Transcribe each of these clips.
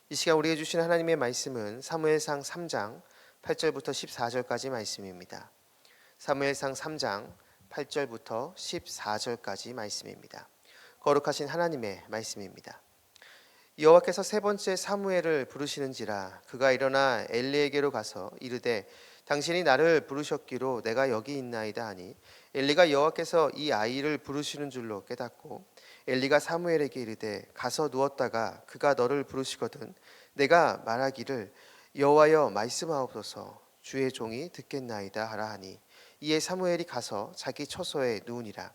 이 시간 우리에게 주신 하나님의 말씀은 사무엘상 3장 8절부터 14절까지 말씀입니다. 사무엘상 3장 8절부터 14절까지 말씀입니다. 거룩하신 하나님의 말씀입니다. 여호와께서 세 번째 사무엘을 부르시는지라 그가 일어나 엘리에게로 가서 이르되 당신이 나를 부르셨기로 내가 여기 있나이다 하니 엘리가 여호와께서 이 아이를 부르시는 줄로 깨닫고 엘리가 사무엘에게 이르되 가서 누웠다가 그가 너를 부르시거든 내가 말하기를 여호와여 말씀하옵소서 주의 종이 듣겠나이다 하라 하니 이에 사무엘이 가서 자기 처소에 누우니라.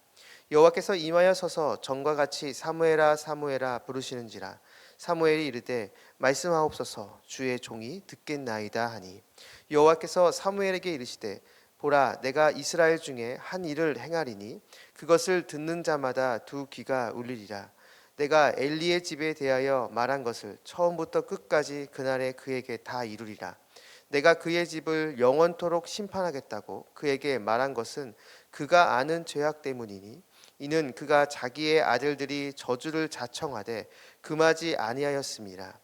여호와께서 임하여 서서 전과 같이 사무엘아 사무엘아 부르시는지라 사무엘이 이르되 말씀하옵소서 주의 종이 듣겠나이다 하니 여호와께서 사무엘에게 이르시되 보라 내가 이스라엘 중에 한 일을 행하리니 그것을 듣는 자마다 두 귀가 울리리라. 내가 엘리의 집에 대하여 말한 것을 처음부터 끝까지 그날에 그에게 다 이루리라. 내가 그의 집을 영원토록 심판하겠다고 그에게 말한 것은 그가 아는 죄악 때문이니 이는 그가 자기의 아들들이 저주를 자청하되 금하지 아니하였음이라.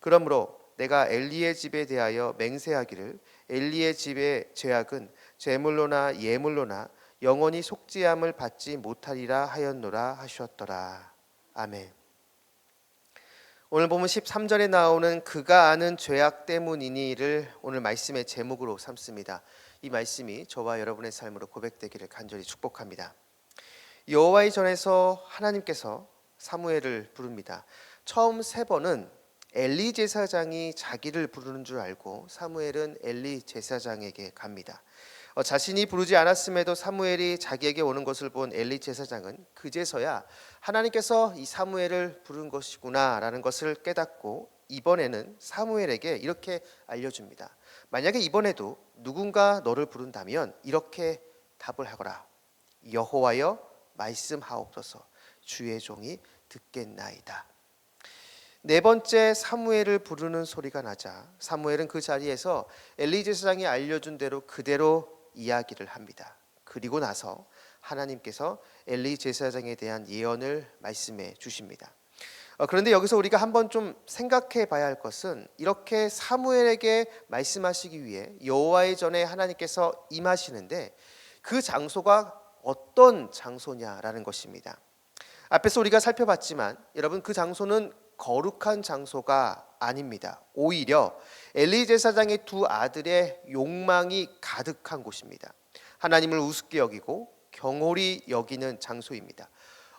그러므로 내가 엘리의 집에 대하여 맹세하기를 엘리의 집의 죄악은 제물로나 예물로나 영원히 속죄함을 받지 못하리라 하였노라 하셨더라. 아멘. 오늘 보면 13절에 나오는 그가 아는 죄악 때문이니를 오늘 말씀의 제목으로 삼습니다. 이 말씀이 저와 여러분의 삶으로 고백되기를 간절히 축복합니다. 여호와의 전에서 하나님께서 사무엘을 부릅니다. 처음 세 번은 엘리 제사장이 자기를 부르는 줄 알고 사무엘은 엘리 제사장에게 갑니다. 자신이 부르지 않았음에도 사무엘이 자기에게 오는 것을 본 엘리 제사장은 그제서야 하나님께서 이 사무엘을 부른 것이구나라는 것을 깨닫고 이번에는 사무엘에게 이렇게 알려줍니다. 만약에 이번에도 누군가 너를 부른다면 이렇게 답을 하거라. 여호와여 말씀하옵소서 주의 종이 듣겠나이다. 네 번째 사무엘을 부르는 소리가 나자 사무엘은 그 자리에서 엘리 제사장이 알려준 대로 그대로 이야기를 합니다. 그리고 나서 하나님께서 엘리 제사장에 대한 예언을 말씀해 주십니다. 그런데 여기서 우리가 한번 좀 생각해 봐야 할 것은 이렇게 사무엘에게 말씀하시기 위해 여호와의 전에 하나님께서 임하시는데 그 장소가 어떤 장소냐라는 것입니다. 앞에서 우리가 살펴봤지만 여러분 그 장소는 거룩한 장소가 아닙니다. 오히려 엘리 제사장의 두 아들의 욕망이 가득한 곳입니다. 하나님을 우습게 여기고 경홀히 여기는 장소입니다.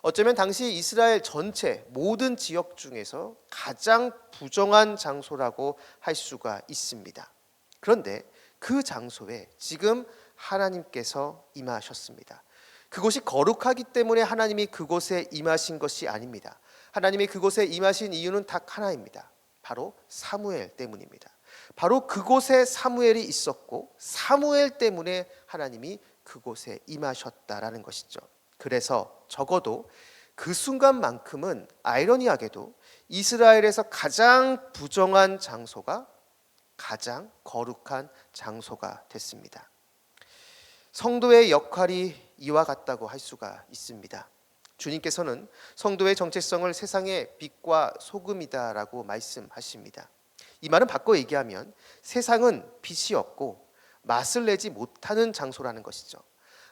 어쩌면 당시 이스라엘 전체 모든 지역 중에서 가장 부정한 장소라고 할 수가 있습니다. 그런데 그 장소에 지금 하나님께서 임하셨습니다. 그곳이 거룩하기 때문에 하나님이 그곳에 임하신 것이 아닙니다. 하나님이 그곳에 임하신 이유는 딱 하나입니다. 바로 사무엘 때문입니다. 바로 그곳에 사무엘이 있었고 사무엘 때문에 하나님이 그곳에 임하셨다라는 것이죠. 그래서 적어도 그 순간만큼은 아이러니하게도 이스라엘에서 가장 부정한 장소가 가장 거룩한 장소가 됐습니다. 성도의 역할이 이와 같다고 할 수가 있습니다. 주님께서는 성도의 정체성을 세상의 빛과 소금이다라고 말씀하십니다. 이 말은 바꿔 얘기하면 세상은 빛이 없고 맛을 내지 못하는 장소라는 것이죠.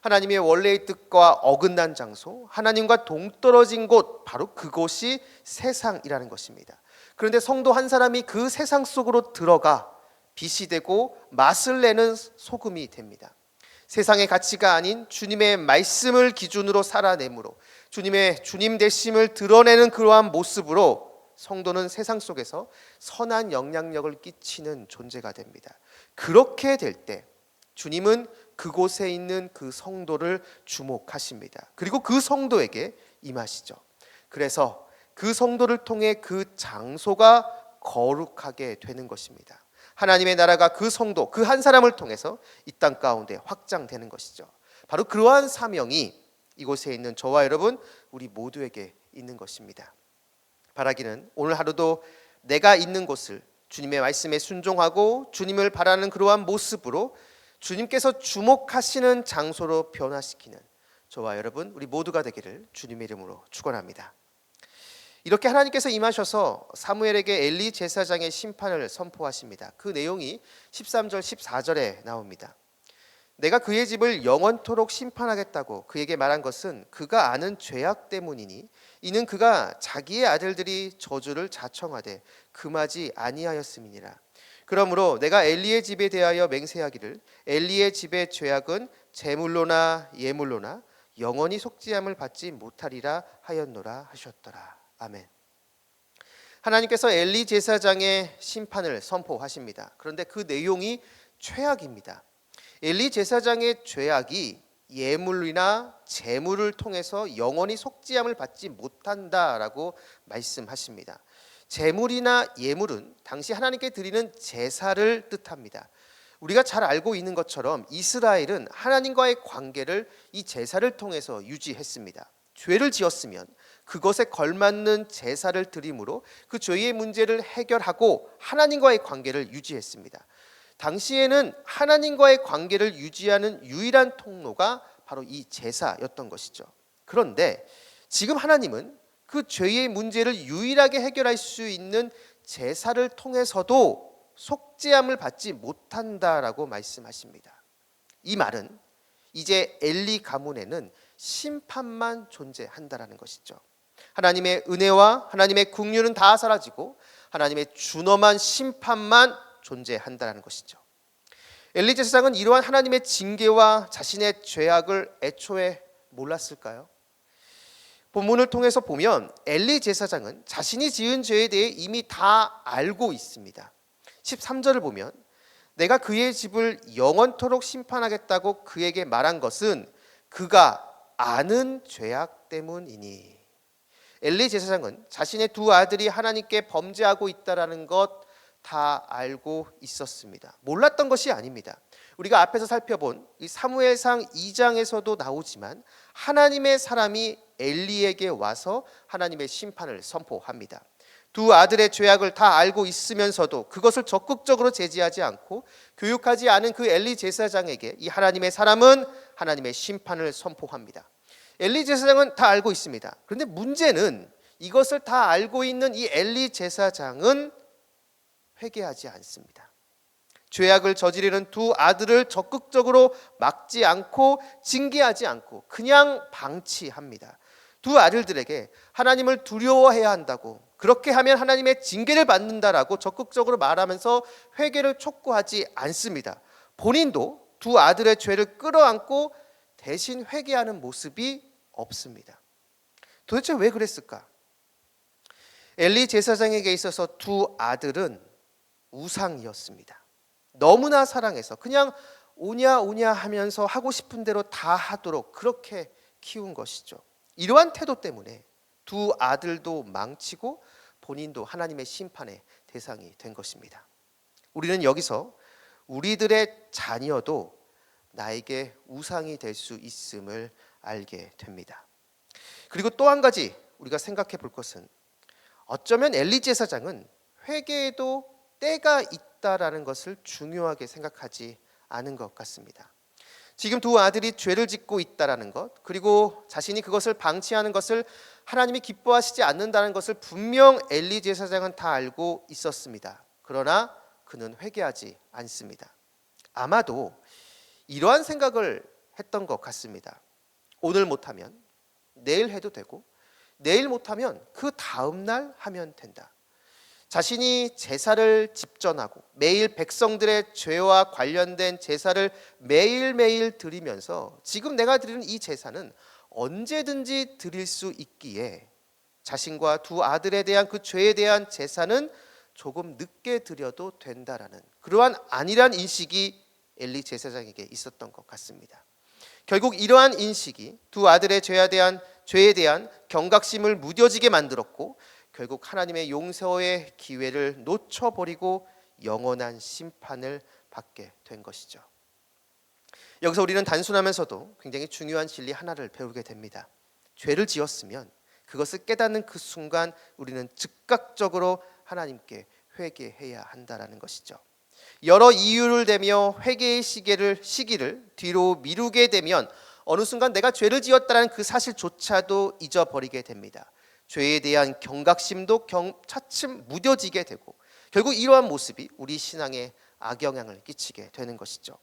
하나님의 원래의 뜻과 어긋난 장소, 하나님과 동떨어진 곳, 바로 그곳이 세상이라는 것입니다. 그런데 성도 한 사람이 그 세상 속으로 들어가 빛이 되고 맛을 내는 소금이 됩니다. 세상의 가치가 아닌 주님의 말씀을 기준으로 살아내므로 주님 되심을 드러내는 그러한 모습으로 성도는 세상 속에서 선한 영향력을 끼치는 존재가 됩니다. 그렇게 될 때 주님은 그곳에 있는 그 성도를 주목하십니다. 그리고 그 성도에게 임하시죠. 그래서 그 성도를 통해 그 장소가 거룩하게 되는 것입니다. 하나님의 나라가 그 성도, 그 한 사람을 통해서 이 땅 가운데 확장되는 것이죠. 바로 그러한 사명이 이곳에 있는 저와 여러분, 우리 모두에게 있는 것입니다. 바라기는 오늘 하루도 내가 있는 곳을 주님의 말씀에 순종하고 주님을 바라는 그러한 모습으로 주님께서 주목하시는 장소로 변화시키는 저와 여러분, 우리 모두가 되기를 주님의 이름으로 축원합니다. 이렇게 하나님께서 임하셔서 사무엘에게 엘리 제사장의 심판을 선포하십니다. 그 내용이 13절 14절에 나옵니다. 내가 그의 집을 영원토록 심판하겠다고 그에게 말한 것은 그가 아는 죄악 때문이니 이는 그가 자기의 아들들이 저주를 자청하되 금하지 아니하였음이니라. 그러므로 내가 엘리의 집에 대하여 맹세하기를 엘리의 집의 죄악은 제물로나 예물로나 영원히 속죄함을 받지 못하리라 하였노라 하셨더라. 아멘. 하나님께서 엘리 제사장의 심판을 선포하십니다. 그런데 그 내용이 죄악입니다. 엘리 제사장의 죄악이 예물이나 제물을 통해서 영원히 속죄함을 받지 못한다라고 말씀하십니다. 제물이나 예물은 당시 하나님께 드리는 제사를 뜻합니다. 우리가 잘 알고 있는 것처럼 이스라엘은 하나님과의 관계를 이 제사를 통해서 유지했습니다. 죄를 지었으면 그것에 걸맞는 제사를 드림으로 그 죄의 문제를 해결하고 하나님과의 관계를 유지했습니다. 당시에는 하나님과의 관계를 유지하는 유일한 통로가 바로 이 제사였던 것이죠. 그런데 지금 하나님은 그 죄의 문제를 유일하게 해결할 수 있는 제사를 통해서도 속죄함을 받지 못한다라고 말씀하십니다. 이 말은 이제 엘리 가문에는 심판만 존재한다라는 것이죠. 하나님의 은혜와 하나님의 긍휼은 다 사라지고 하나님의 준엄한 심판만 존재한다는 것이죠. 엘리 제사장은 이러한 하나님의 징계와 자신의 죄악을 애초에 몰랐을까요? 본문을 통해서 보면 엘리 제사장은 자신이 지은 죄에 대해 이미 다 알고 있습니다. 13절을 보면 내가 그의 집을 영원토록 심판하겠다고 그에게 말한 것은 그가 아는 죄악 때문이니. 엘리 제사장은 자신의 두 아들이 하나님께 범죄하고 있다는 것 다 알고 있었습니다. 몰랐던 것이 아닙니다. 우리가 앞에서 살펴본 이 사무엘상 2장에서도 나오지만 하나님의 사람이 엘리에게 와서 하나님의 심판을 선포합니다. 두 아들의 죄악을 다 알고 있으면서도 그것을 적극적으로 제지하지 않고 교육하지 않은 그 엘리 제사장에게 이 하나님의 사람은 하나님의 심판을 선포합니다. 엘리 제사장은 다 알고 있습니다. 그런데 문제는 이것을 다 알고 있는 이 엘리 제사장은 회개하지 않습니다. 죄악을 저지르는 두 아들을 적극적으로 막지 않고 징계하지 않고 그냥 방치합니다. 두 아들들에게 하나님을 두려워해야 한다고, 그렇게 하면 하나님의 징계를 받는다라고 적극적으로 말하면서 회개를 촉구하지 않습니다. 본인도 두 아들의 죄를 끌어안고 대신 회개하는 모습이 없습니다. 도대체 왜 그랬을까? 엘리 제사장에게 있어서 두 아들은 우상이었습니다. 너무나 사랑해서 그냥 오냐 오냐 하면서 하고 싶은 대로 다 하도록 그렇게 키운 것이죠. 이러한 태도 때문에 두 아들도 망치고 본인도 하나님의 심판의 대상이 된 것입니다. 우리는 여기서 우리들의 자녀도 나에게 우상이 될 수 있음을 알게 됩니다. 그리고 또 한 가지 우리가 생각해 볼 것은 어쩌면 엘리 제사장은 회개에도 때가 있다라는 것을 중요하게 생각하지 않은 것 같습니다. 지금 두 아들이 죄를 짓고 있다라는 것, 그리고 자신이 그것을 방치하는 것을 하나님이 기뻐하시지 않는다는 것을 분명 엘리 제사장은 다 알고 있었습니다. 그러나 그는 회개하지 않습니다. 아마도 이러한 생각을 했던 것 같습니다. 오늘 못하면 내일 해도 되고, 내일 못하면 그 다음 날 하면 된다. 자신이 제사를 집전하고 매일 백성들의 죄와 관련된 제사를 매일매일 드리면서 지금 내가 드리는 이 제사는 언제든지 드릴 수 있기에 자신과 두 아들에 대한 그 죄에 대한 제사는 조금 늦게 드려도 된다라는 그러한 안일한 인식이 엘리 제사장에게 있었던 것 같습니다. 결국 이러한 인식이 두 아들의 죄에 대한 경각심을 무뎌지게 만들었고 결국 하나님의 용서의 기회를 놓쳐버리고 영원한 심판을 받게 된 것이죠. 여기서 우리는 단순하면서도 굉장히 중요한 진리 하나를 배우게 됩니다. 죄를 지었으면 그것을 깨닫는 그 순간 우리는 즉각적으로 하나님께 회개해야 한다는 것이죠. 여러 이유를 대며 회개의 시기를 뒤로 미루게 되면 어느 순간 내가 죄를 지었다는 그 사실조차도 잊어버리게 됩니다. 죄에 대한 경각심도 차츰 무뎌지게 되고 결국 이러한 모습이 우리 신앙에 악영향을 끼치게 되는 것이죠.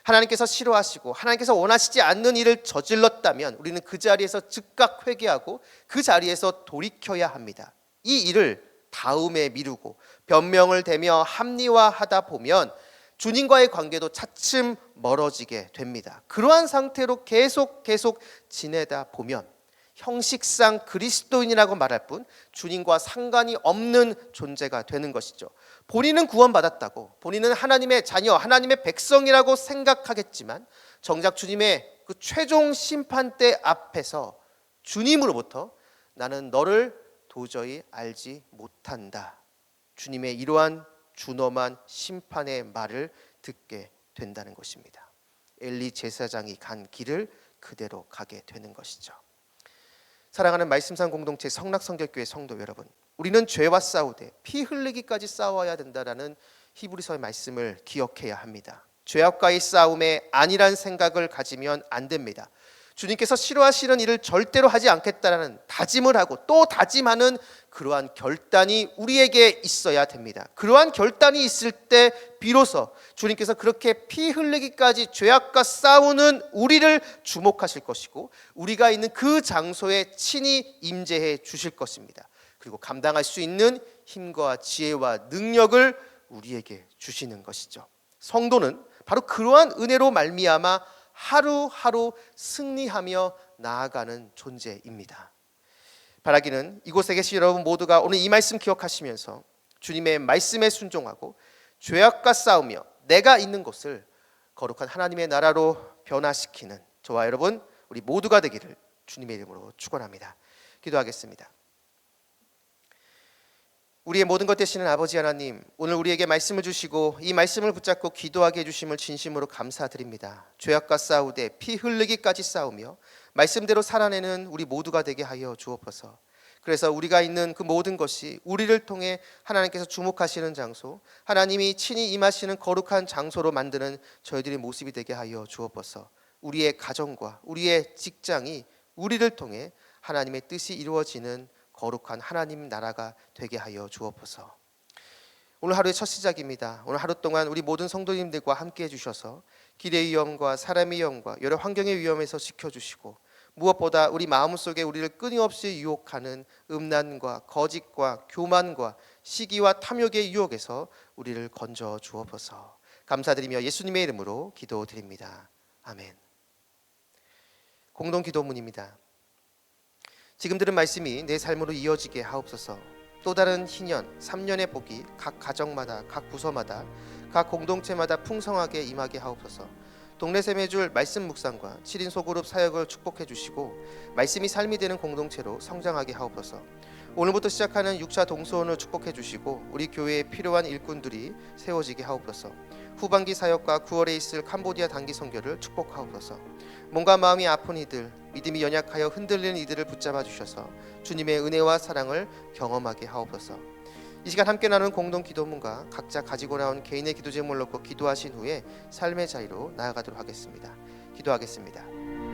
하나님께서 싫어하시고 하나님께서 원하시지 않는 일을 저질렀다면 우리는 그 자리에서 즉각 회개하고 그 자리에서 돌이켜야 합니다. 이 일을 다음에 미루고 변명을 대며 합리화하다 보면 주님과의 관계도 차츰 멀어지게 됩니다. 그러한 상태로 계속 지내다 보면 형식상 그리스도인이라고 말할 뿐 주님과 상관이 없는 존재가 되는 것이죠. 본인은 구원받았다고, 본인은 하나님의 자녀, 하나님의 백성이라고 생각하겠지만 정작 주님의 그 최종 심판대 앞에서 주님으로부터 나는 너를 도저히 알지 못한다, 주님의 이러한 준엄한 심판의 말을 듣게 된다는 것입니다. 엘리 제사장이 간 길을 그대로 가게 되는 것이죠. 사랑하는 말씀상 공동체 성락성결교회 성도 여러분, 우리는 죄와 싸우되 피 흘리기까지 싸워야 된다라는 히브리서의 말씀을 기억해야 합니다. 죄악과의 싸움에 안일한 생각을 가지면 안 됩니다. 주님께서 싫어하시는 일을 절대로 하지 않겠다라는 다짐을 하고 또 다짐하는 그러한 결단이 우리에게 있어야 됩니다. 그러한 결단이 있을 때 비로소 주님께서 그렇게 피 흘리기까지 죄악과 싸우는 우리를 주목하실 것이고 우리가 있는 그 장소에 친히 임재해 주실 것입니다. 그리고 감당할 수 있는 힘과 지혜와 능력을 우리에게 주시는 것이죠. 성도는 바로 그러한 은혜로 말미암아 하루하루 승리하며 나아가는 존재입니다. 바라기는 이곳에 계신 여러분 모두가 오늘 이 말씀 기억하시면서 주님의 말씀에 순종하고 죄악과 싸우며 내가 있는 곳을 거룩한 하나님의 나라로 변화시키는 저와 여러분 우리 모두가 되기를 주님의 이름으로 축원합니다. 기도하겠습니다. 우리의 모든 것 되시는 아버지 하나님, 오늘 우리에게 말씀을 주시고 이 말씀을 붙잡고 기도하게 해주심을 진심으로 감사드립니다. 죄악과 싸우되 피 흘리기까지 싸우며 말씀대로 살아내는 우리 모두가 되게 하여 주옵소서. 그래서 우리가 있는 그 모든 것이 우리를 통해 하나님께서 주목하시는 장소, 하나님이 친히 임하시는 거룩한 장소로 만드는 저희들의 모습이 되게 하여 주옵소서. 우리의 가정과 우리의 직장이 우리를 통해 하나님의 뜻이 이루어지는 거룩한 하나님 나라가 되게 하여 주옵소서. 오늘 하루의 첫 시작입니다. 오늘 하루 동안 우리 모든 성도님들과 함께 해주셔서 길의 위험과 사람의 위험과 여러 환경의 위험에서 지켜주시고 무엇보다 우리 마음속에 우리를 끊임없이 유혹하는 음란과 거짓과 교만과 시기와 탐욕의 유혹에서 우리를 건져 주옵소서. 감사드리며 예수님의 이름으로 기도드립니다. 아멘. 공동 기도문입니다. 지금 들은 말씀이 내 삶으로 이어지게 하옵소서. 또 다른 희년, 3년의 복이 각 가정마다, 각 부서마다, 각 공동체마다 풍성하게 임하게 하옵소서. 동네 세매줄 말씀 묵상과 7인 소그룹 사역을 축복해 주시고 말씀이 삶이 되는 공동체로 성장하게 하옵소서. 오늘부터 시작하는 6차 동서원을 축복해 주시고 우리 교회에 필요한 일꾼들이 세워지게 하옵소서. 후반기 사역과 9월에 있을 캄보디아 단기 선교를 축복하옵소서. 몸과 마음이 아픈 이들, 믿음이 연약하여 흔들리는 이들을 붙잡아 주셔서 주님의 은혜와 사랑을 경험하게 하옵소서. 이 시간 함께 나누는 공동 기도문과 각자 가지고 나온 개인의 기도 제목을 놓고 기도하신 후에 삶의 자리로 나아가도록 하겠습니다. 기도하겠습니다.